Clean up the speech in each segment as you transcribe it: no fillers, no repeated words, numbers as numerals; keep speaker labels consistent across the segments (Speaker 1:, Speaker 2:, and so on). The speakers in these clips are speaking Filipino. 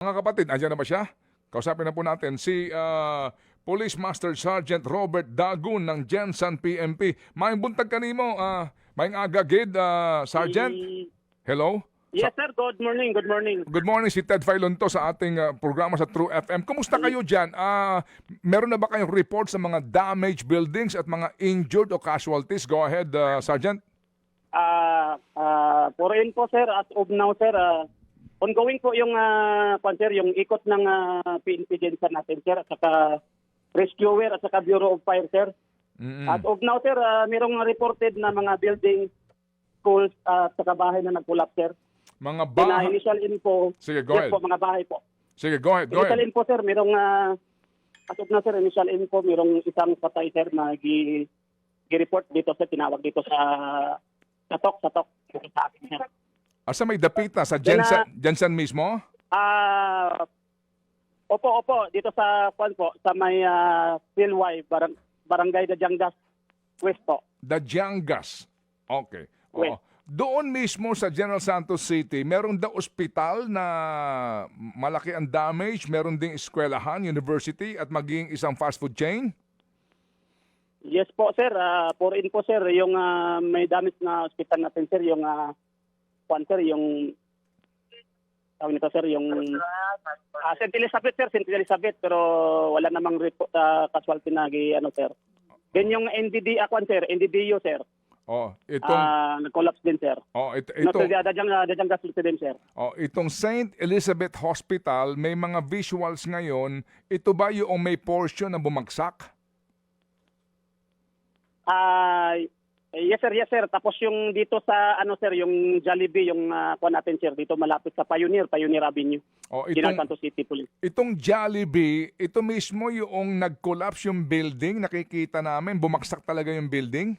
Speaker 1: Mga kapatid, andyan na ba siya? Kausapin na po natin si Police Master Sergeant Robert Dagun ng Jensan PMP. Maayong buntag kanimo, maayong agagid, Sergeant.
Speaker 2: Y-
Speaker 1: Hello?
Speaker 2: Yes, sir. Good morning. Good morning.
Speaker 1: Good morning, si Ted Filon to sa ating programa sa True FM. Kumusta kayo dyan? Meron na ba kayong report sa mga damaged buildings at mga injured o casualties? Go ahead, Sergeant.
Speaker 2: For info, sir, as of now, sir, ongoing po yung, sir, yung ikot ng PNP Jensan natin, sir, at saka rescuer at saka Bureau of Fire, sir. As of now, sir, merong reported na mga building, schools, at saka bahay na nag-collapse, sir.
Speaker 1: Mga
Speaker 2: Initial info,
Speaker 1: Sige, go
Speaker 2: yes
Speaker 1: ahead.
Speaker 2: po, mga bahay po.
Speaker 1: Sige, go ahead.
Speaker 2: Initial info, sir, merong, as of now, sir, initial info, merong isang patay, sir, na gi-report dito, sir, tinawag dito sa Satok, dito sa akin, sir.
Speaker 1: Asa may dapita? Sa Jensan mismo?
Speaker 2: Opo, dito sa kwan po, sa may Silway, Barangay Dajangas West po.
Speaker 1: Dajangas. Okay.
Speaker 2: West.
Speaker 1: Oo. Doon mismo sa General Santos City, meron daw ospital na malaki ang damage, meron ding eskwelahan, university, at maging isang fast food chain?
Speaker 2: Yes po, sir. For info, sir, yung may damage na hospital natin, sir, yung kwan, sir, yung tawag nito, sir, yung St. Elizabeth, sir, St. Elizabeth, pero wala namang casualty na ano, sir. Then yung NDD, kwan, sir, NDDU, sir.
Speaker 1: Oh, itong
Speaker 2: nag-collapse din, sir. Dajangas din, sir.
Speaker 1: Itong St. Elizabeth Hospital, may mga visuals ngayon. Ito ba yung may portion na bumagsak?
Speaker 2: Yes, sir. Tapos yung dito sa, sir, yung Jollibee, yung kuha natin, sir, dito malapit sa Pioneer Avenue. Santos City Police.
Speaker 1: Itong Jollibee, ito mismo yung nag-collapse yung building, nakikita namin, bumagsak talaga yung building?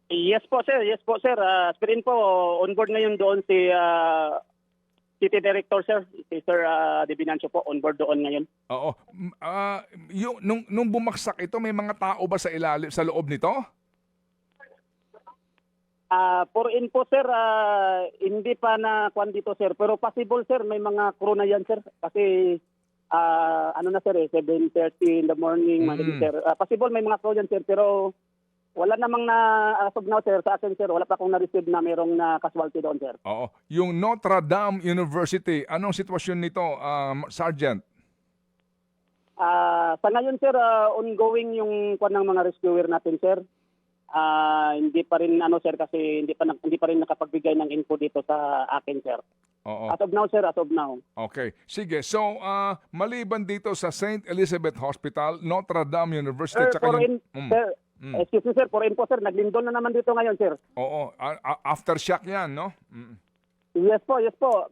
Speaker 2: Yes po, sir. Spirin po, on board ngayon doon si City Director, sir. Si Sir De Binancio po, on board doon ngayon.
Speaker 1: Oo. Nung bumagsak ito, may mga tao ba sa ilalim, sa loob nito?
Speaker 2: For info, sir, hindi pa na kwan dito, sir. Pero possible, sir, may mga crew na yan, sir. Kasi, sir, 7:30 in the morning, sir. Possible may mga crew yan, sir. Pero wala namang as of now, sir, sa akin, sir, wala pa akong na-receive na mayroong na casualty doon, sir.
Speaker 1: Oo. Yung Notre Dame University, anong sitwasyon nito, Sergeant?
Speaker 2: Sa ngayon, sir, ongoing yung kwan ng mga rescuer natin, sir. Hindi pa rin, sir, kasi hindi pa rin nakapagbigay ng info dito sa akin, sir.
Speaker 1: Oo.
Speaker 2: As of now, sir, as of now.
Speaker 1: Okay. Sige. So, maliban dito sa St. Elizabeth Hospital, Notre Dame University,
Speaker 2: Sir,
Speaker 1: tsaka yung...
Speaker 2: sir, excuse me, sir, for info, sir, naglindol na naman dito ngayon, sir.
Speaker 1: Oo. Aftershock yan, no?
Speaker 2: Yes po.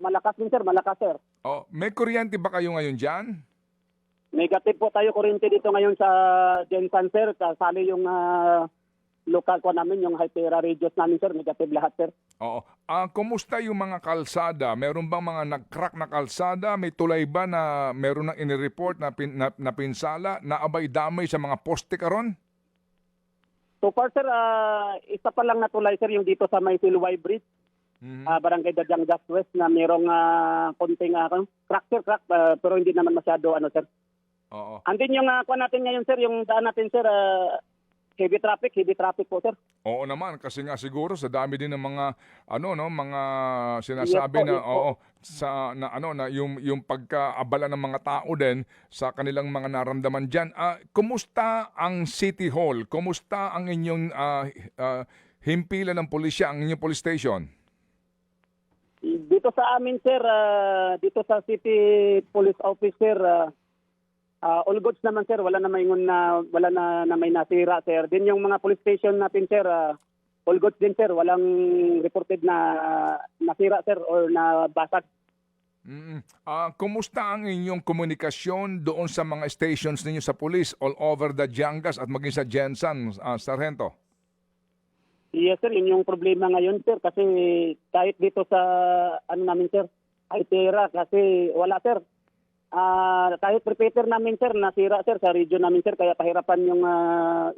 Speaker 2: Malakas din, sir, sir.
Speaker 1: Oh, may kuryente ba kayo ngayon dyan?
Speaker 2: Negative po tayo kuryente dito ngayon sa Jensan, sir. Kasali yung local ko namin, yung Hypera radius namin, sir. Negative lahat, sir.
Speaker 1: Oo. Kumusta yung mga kalsada? Meron bang mga nag-crack na kalsada? May tulay ba na meron na inireport na pinsala? Na abay damay sa mga poste karon?
Speaker 2: So far, sir, isa pa lang na tulay, sir, yung dito sa may Silway Bridge. Barangay Dajangas West na mayroong konting crack, pero hindi naman masyado, sir.
Speaker 1: Oo.
Speaker 2: Andin yung kuha natin ngayon, sir, yung daan natin, sir, heavy traffic po, sir.
Speaker 1: Oo naman, kasi nga siguro sa dami din ng mga mga sinasabi
Speaker 2: Yes po.
Speaker 1: na yung pagkaabala ng mga tao din sa kanilang mga naramdaman diyan. Kumusta ang City Hall? Kumusta ang inyong himpilan ng pulisya, ang inyong police station?
Speaker 2: Dito sa amin, sir, dito sa City Police Office, sir, all goods naman, sir. Wala na may nasira, sir. Din yung mga police station natin, sir, all goods din, sir. Walang reported na nasira, sir, or na basag.
Speaker 1: Kumusta ang inyong komunikasyon doon sa mga stations ninyo sa police all over the Jangas at maging sa Jensan, Sargento?
Speaker 2: Yes, sir. Yun yung problema ngayon, sir. Kasi kahit dito sa, namin, sir, Hypera, kasi wala, sir. Kahit repeater namin, sir, nasira, sir, sa region namin, sir, kaya pahirapan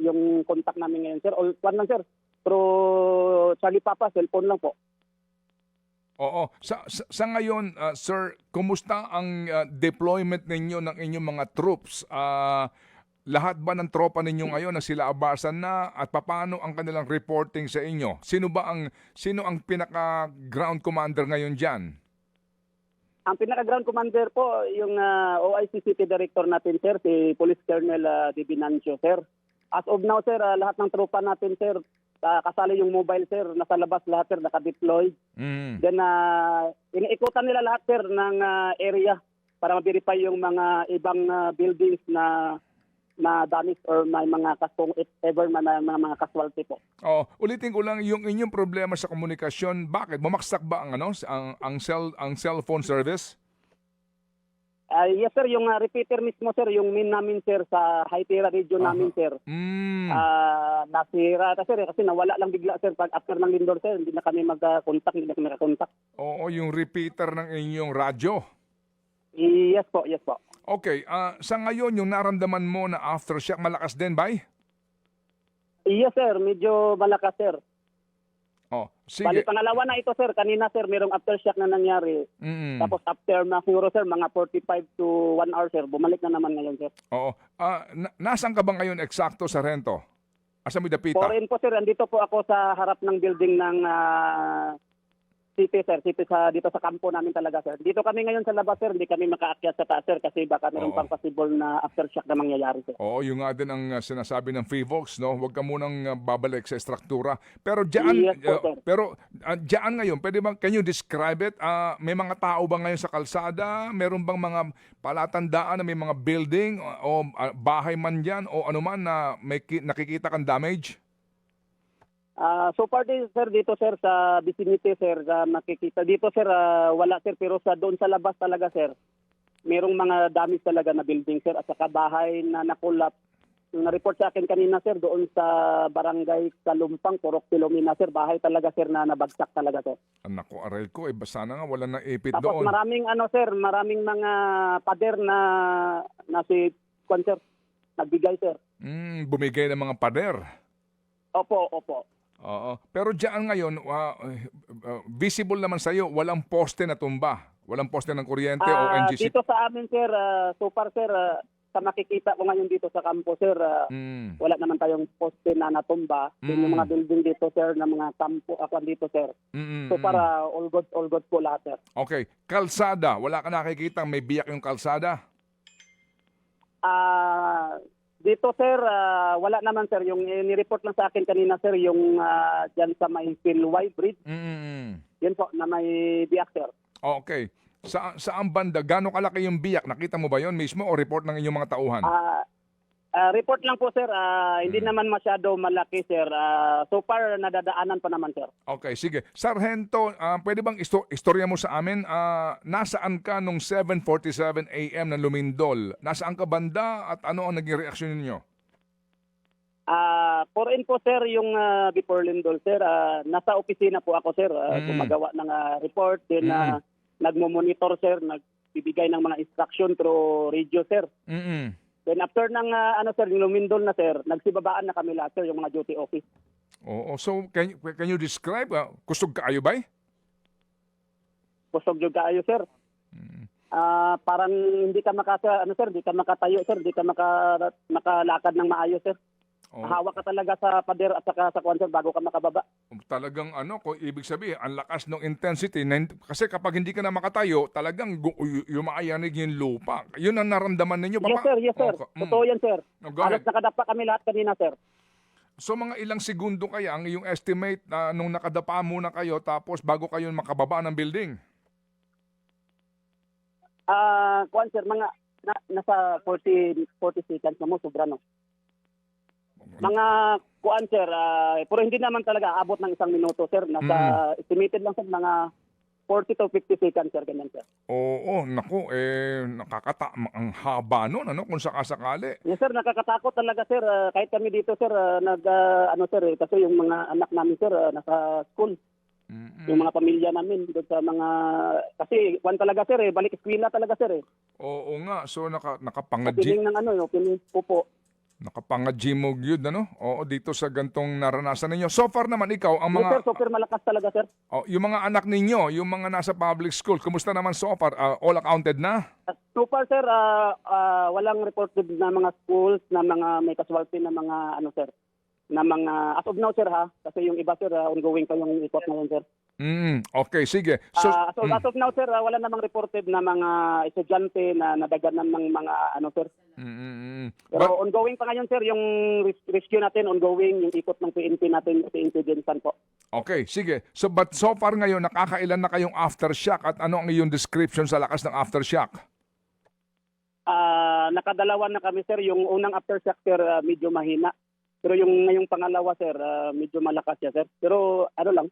Speaker 2: yung contact namin ngayon, sir. All one lang, sir. Pero sa Lipapa, cellphone lang po.
Speaker 1: Oo. Sa ngayon, sir, kumusta ang deployment ninyo ng inyong mga troops? Lahat ba ng tropa ninyo ngayon na sila abasan na at papaano ang kanilang reporting sa inyo? Sino ang pinaka ground commander ngayon diyan?
Speaker 2: Ang pinaka-ground commander po, yung OIC City Director natin, sir, si Police Colonel Di Binancio, sir. As of now, sir, lahat ng tropa natin, sir, kasali yung mobile, sir, nasa labas lahat, sir, naka-deploy.
Speaker 1: Mm.
Speaker 2: Then, iniikutan nila lahat, sir, ng area para ma-verify yung mga ibang buildings na damage or may mga if ever may mga casualty po.
Speaker 1: Oh, ulitin ko lang yung inyong problema sa komunikasyon. Bakit bumaksak ba ang cellphone service?
Speaker 2: Yes, sir, yung repeater mismo, sir, yung main namin, sir, sa Haitira region namin, sir.
Speaker 1: Mm.
Speaker 2: Nasira, sir, kasi nawala lang bigla, sir, pag after ng lindor, sir, hindi na kami mag-contact, hindi na kami nakakontak.
Speaker 1: Oo, yung repeater ng inyong radyo.
Speaker 2: Yes po, yes po.
Speaker 1: Okay, sa ngayon yung naramdaman mo na aftershock malakas din, bay?
Speaker 2: Yes, sir, medyo malakas, sir.
Speaker 1: Oh,
Speaker 2: Bali,
Speaker 1: sige.
Speaker 2: pangalawa na ito, sir. Kanina, sir, mayroong aftershock na nangyari.
Speaker 1: Mm.
Speaker 2: Tapos after na siguro, sir, mga 45 to 1 hour, sir. Bumalik na naman ngayon, sir.
Speaker 1: Oo. Nasaan ka ba ngayon eksakto, Sargento? Asa mo dapita?
Speaker 2: Foreign po, sir. Andito po ako sa harap ng building ng city, sir. Dito sa kampo namin talaga, sir. Dito kami ngayon sa labas, sir. Hindi kami makaakyat sa taas, sir, kasi baka mayroong
Speaker 1: Oo.
Speaker 2: pang possible na aftershock na mangyayari, sir.
Speaker 1: Oo, yung nga din ang sinasabi ng FIVOX, no? Huwag ka munang babalik sa estruktura. Pero diyan,
Speaker 2: Yes po, sir.
Speaker 1: diyan ngayon, pwede bang, can you describe it? May mga tao ba ngayon sa kalsada? Meron bang mga palatandaan na may mga building o bahay man diyan o ano man na may nakikita kang damage?
Speaker 2: So far, sir, dito, sir, sa vicinity, sir, nakikita. Dito, sir, wala, sir, pero doon sa labas talaga, sir, merong mga damage talaga na building, sir, at saka bahay na nakulap. Yung na-report sa akin kanina, sir, doon sa barangay Kalumpang, Purok Pilomina, sir, bahay talaga, sir, na nabagsak talaga, sir.
Speaker 1: Anak ko, aral ko, sana nga wala na ipit
Speaker 2: Tapos
Speaker 1: doon.
Speaker 2: maraming mga pader na si Kwan, sir, nagbigay, sir.
Speaker 1: Bumigay ng mga pader.
Speaker 2: Opo.
Speaker 1: Oo. Pero diyan ngayon, visible naman sa iyo, walang poste na tumba. Walang poste ng kuryente o NGC.
Speaker 2: Dito sa amin, sir, so far, sir, sa makikita ko ngayon dito sa kampo, sir, wala naman tayong poste na natumba. Yung mga building dito, sir, na mga kampo, ako dito, sir. So para all good po lahat, sir.
Speaker 1: Okay. Kalsada, wala ka nakikita may biyak yung kalsada?
Speaker 2: Dito, sir, wala naman, sir. Yung ni-report lang sa akin kanina, sir, yung dyan sa may Pilway Bridge. Yan po, na may biyak, sir.
Speaker 1: Okay. Saan banda? Gano'ng kalaki yung biyak? Nakita mo ba yon mismo o report ng inyong mga tauhan?
Speaker 2: Report lang po, sir. Hindi naman masyado malaki, sir. So far, nadadaanan pa naman, sir.
Speaker 1: Okay, sige. Sargento, pwede bang istorya mo sa amin? Nasaan ka nung 7:47 a.m. na lumindol? Nasaan ka banda at ano ang naging reaksyon ninyo?
Speaker 2: For info, sir, yung before lindol, sir, nasa opisina po ako, sir. Gumagawa ng report. Then, nagmo-monitor, sir. Nagbibigay ng mga instruction through radio, sir. Then after ng sir, yung lumindol na, sir, nagsibabaan na kami lahat, sir, yung mga duty office.
Speaker 1: Oo. So, can you describe? Kusog kaayo ba?
Speaker 2: Kusog yung kaayo, sir. Parang hindi ka hindi ka makatayo, sir, hindi ka makalakad ng maayos, sir. Hawak ka talaga sa pader at saka sa kwan, sir, bago ka makababa.
Speaker 1: Talagang kung ibig sabihin, ang lakas ng intensity. Kasi kapag hindi ka na makatayo, talagang yumaayanig yung lupa. Yun ang naramdaman ninyo, Papa?
Speaker 2: Yes, sir. Totoo yan, sir.
Speaker 1: Go ahead.
Speaker 2: Halos nakadapa kami lahat kanina, sir.
Speaker 1: So mga ilang segundo kaya ang iyong estimate nung nakadapa muna kayo tapos bago kayo makababa ng building?
Speaker 2: Kwan, sir, mga nasa 40 seconds na mo, sobra, no? Mga kuan, sir, pero hindi naman talaga abot ng 1 minuto, sir. Nasa estimated lang, sir, mga 40 to 50 seconds, sir, ganyan, sir.
Speaker 1: Oo, naku, ang haba nun, kung sakasakali.
Speaker 2: Yes, sir, nakakatakot talaga, sir. Kahit kami dito, sir, sir, kasi yung mga anak namin, sir, nasa school. Yung mga pamilya namin, doon sa mga, kasi kuan talaga, sir, balik eskwela talaga, sir.
Speaker 1: Oo nga, so nakapangadjik.
Speaker 2: Piling ng piling pupo.
Speaker 1: Nakapangajimog yun, ano? Oo, dito sa gantong naranasan ninyo. So far naman ikaw, ang
Speaker 2: Yes, sir,
Speaker 1: mga,
Speaker 2: super malakas talaga, sir.
Speaker 1: yung mga anak ninyo, yung mga nasa public school, kumusta naman so far? All accounted na?
Speaker 2: So far, sir, walang reported na mga schools na mga may casualty na mga ano, sir, na mga as of now, sir, ha, kasi yung iba, sir, ongoing pa yung report ngayon, sir.
Speaker 1: Okay, sige. So,
Speaker 2: As of now, sir, wala namang reported na mga estudyante na nadaganan ng mga ano, sir. Pero
Speaker 1: But,
Speaker 2: ongoing pa ngayon, sir, yung rescue natin, ongoing, yung ikot ng PNP natin, PNP Jensan po.
Speaker 1: okay, sige. So, but so far ngayon, nakakailan na kayong aftershock at ano ang iyong description sa lakas ng aftershock?
Speaker 2: Nakadalawa na kami, sir. Yung unang aftershock, sir, medyo mahina. Pero yung ngayong pangalawa, sir, medyo malakas siya, sir. Pero ano lang,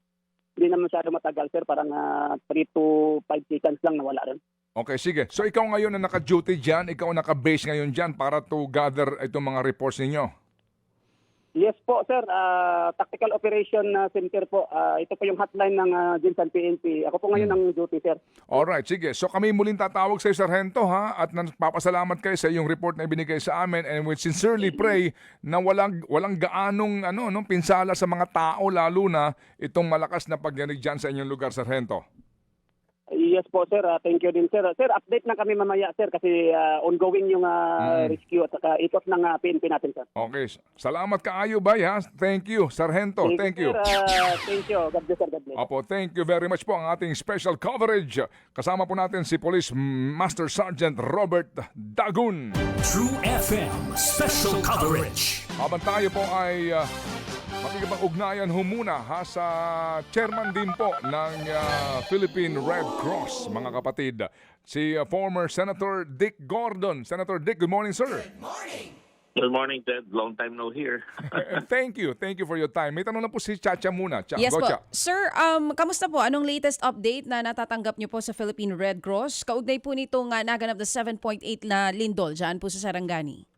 Speaker 2: hindi naman masyado matagal, sir. Parang 3 to 5 seconds lang nawala rin.
Speaker 1: Okay, sige. So, ikaw ngayon na naka-duty dyan, ikaw naka-base ngayon dyan para to gather itong mga reports ninyo.
Speaker 2: Yes po, sir. Tactical Operation Center po. Ito po yung hotline ng Jinsan PNP. Ako po ngayon ang duty, sir.
Speaker 1: Alright, sige. So, kami muling tatawag sa Sargento, ha? At nagpapasalamat kayo sa iyong report na ibinigay sa amin and we sincerely pray na walang gaanong pinsala sa mga tao, lalo na itong malakas na pagyanig dyan sa inyong lugar, Sargento.
Speaker 2: Yes po, sir. Thank you din, sir. Sir, update na kami mamaya, sir, kasi ongoing yung rescue at saka ikot ng PNP natin, sir.
Speaker 1: Okay. Salamat kaayo, bay, ha? Thank you, Sargento. Thank you.
Speaker 2: Sir, thank you. God bless, sir. God bless.
Speaker 1: Opo, thank you very much po ang ating special coverage. Kasama po natin si Police Master Sergeant Robert Dagun.
Speaker 3: True FM special coverage.
Speaker 1: Habang tayo po ay makikipag-ugnayan muna sa chairman din po ng Philippine Red Cross, mga kapatid, si former Senator Dick Gordon. Senator Dick, good morning, sir.
Speaker 4: Good morning, Ted. Long time no hear.
Speaker 1: Thank you for your time. May tanong na po si Chacha muna.
Speaker 5: Yes
Speaker 1: Go,
Speaker 5: po.
Speaker 1: Cha.
Speaker 5: Sir, kamusta po? Anong latest update na natatanggap niyo po sa Philippine Red Cross? Kaugnay po nitong naganap na 7.8 na lindol dyan po sa Sarangani.